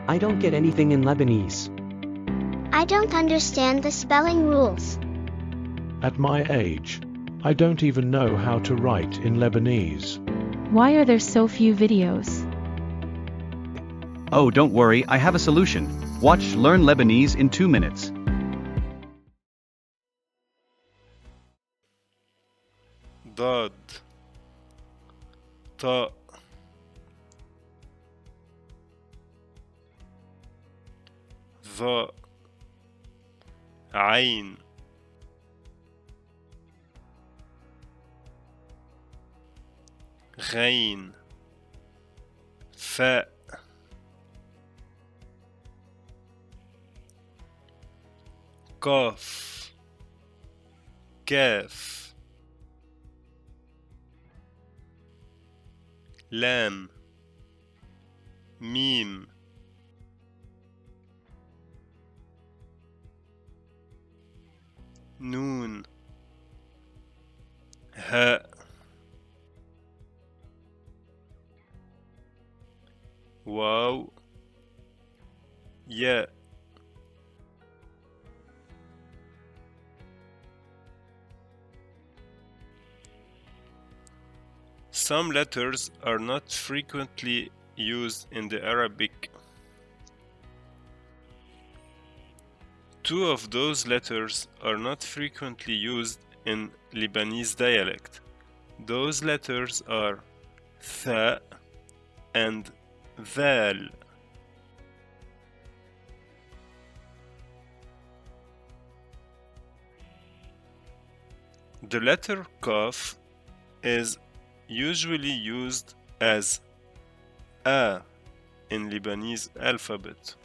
I don't get anything in Lebanese. I don't understand the spelling rules. At my age, I don't even know how to write in Lebanese. Why are there so few videos? Oh, don't worry, I have a solution. Watch Learn Lebanese in 2 minutes. ضاد طاء ظاء عين غين فاء قاف كاف لام ميم نون هاء واو ياء Some letters are not frequently used in the Arabic. Two of those letters are not frequently used in Lebanese dialect. Those letters are tha and dhal. The letter kaf is usually used as a in Lebanese alphabet.